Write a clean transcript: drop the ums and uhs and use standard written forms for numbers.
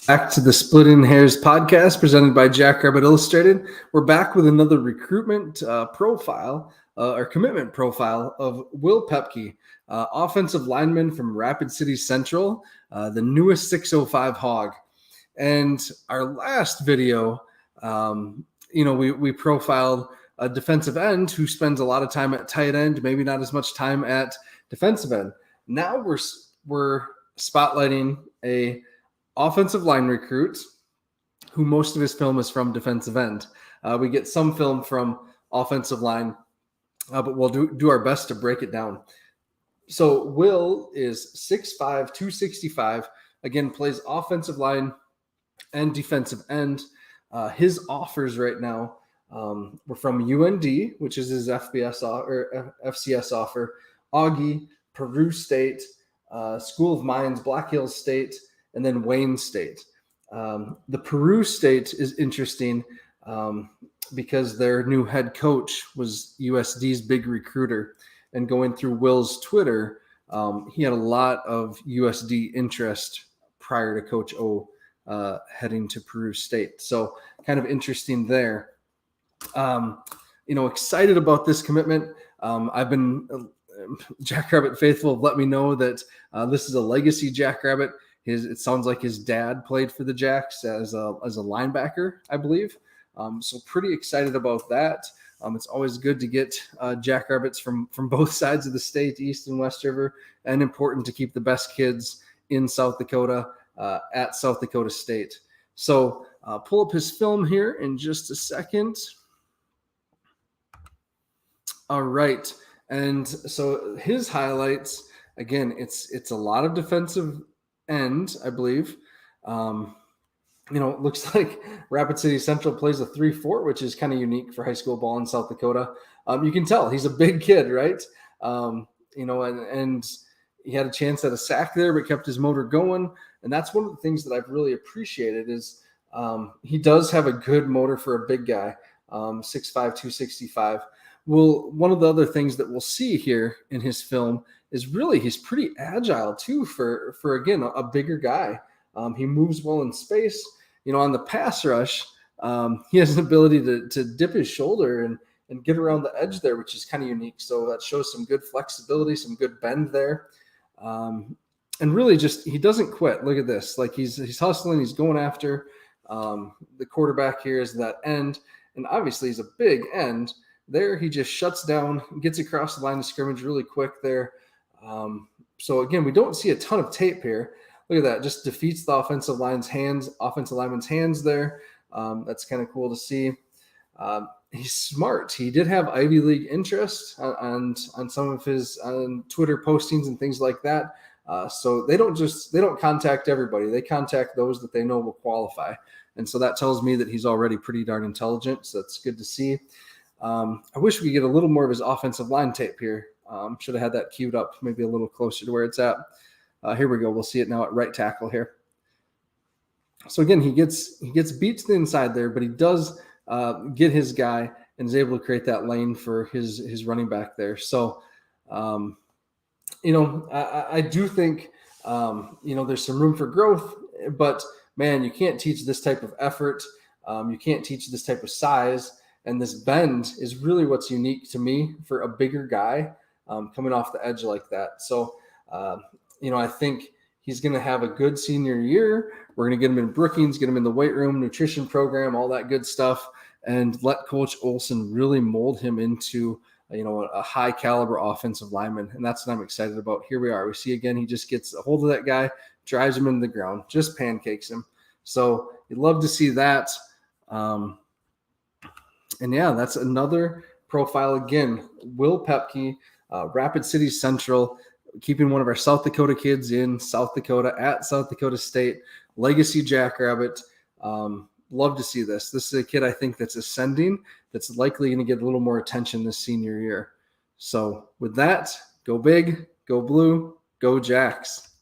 Back to the Splitting Hairs podcast presented by Jackrabbit Illustrated. We're back with another recruitment profile or commitment profile of Will Paepke, offensive lineman from Rapid City Central, the newest 605 Hog. And our last video, we profiled a defensive end who spends a lot of time at tight end, maybe not as much time at defensive end. Now we're spotlighting a offensive line recruit who most of his film is from defensive end. We get some film from offensive line, but we'll do our best to break it down. So Will is 6'5", 265, again, plays offensive line and defensive end. His offers right now were from UND, which is his FCS offer, Augie, Peru State, School of Mines, Black Hills State, and then Wayne State. The Peru State is interesting because their new head coach was USD's big recruiter. And going through Will's Twitter, he had a lot of USD interest prior to Coach O heading to Peru State. So kind of interesting there. Excited about this commitment. I've been Jackrabbit faithful have let me know that this is a legacy Jackrabbit. It sounds like his dad played for the Jacks as a linebacker, I believe. So pretty excited about that. It's always good to get Jackrabbits from both sides of the state, East and West River, and important to keep the best kids in South Dakota at South Dakota State. So pull up his film here in just a second. All right. And so his highlights, again, it's a lot of defensive end, I believe. It looks like Rapid City Central plays a 3-4, which is kind of unique for high school ball in South Dakota. You can tell he's a big kid, right? And he had a chance at a sack there, but kept his motor going. And that's one of the things that I've really appreciated is he does have a good motor for a big guy, 6'5", 265. Well, one of the other things that we'll see here in his film is really he's pretty agile too for again, a bigger guy. He moves well in space. On the pass rush, he has an ability to dip his shoulder and get around the edge there, which is kind of unique. So that shows some good flexibility, some good bend there. And really just, he doesn't quit. Look at this. Like he's hustling. He's going after the quarterback here is that end. And obviously he's a big end there. He just shuts down, gets across the line of scrimmage really quick there. So again, we don't see a ton of tape here. Look at that. Just defeats the offensive lineman's hands there. That's kind of cool to see. He's smart. He did have Ivy League interest on some of his Twitter postings and things like that. So they don't contact everybody. They contact those that they know will qualify. And so that tells me that he's already pretty darn intelligent. So that's good to see. I wish we could get a little more of his offensive line tape here. Should have had that queued up maybe a little closer to where it's at. Here we go. We'll see it now at right tackle here. So again, he gets beat to the inside there, but he does get his guy and is able to create that lane for his running back there. So, I do think, there's some room for growth, but man, you can't teach this type of effort. You can't teach this type of size. And this bend is really what's unique to me for a bigger guy coming off the edge like that. So, I think he's going to have a good senior year. We're going to get him in Brookings, get him in the weight room, nutrition program, all that good stuff, and let Coach Olson really mold him into, a high caliber offensive lineman. And that's what I'm excited about. Here we are. We see again, he just gets a hold of that guy, drives him into the ground, just pancakes him. So you'd love to see that. And yeah, that's another profile again. Will Paepke, Rapid City Central, keeping one of our South Dakota kids in South Dakota at South Dakota State, legacy Jackrabbit. Love to see this. This is a kid I think that's ascending, that's likely going to get a little more attention this senior year. So with that, go big, go blue, go Jacks.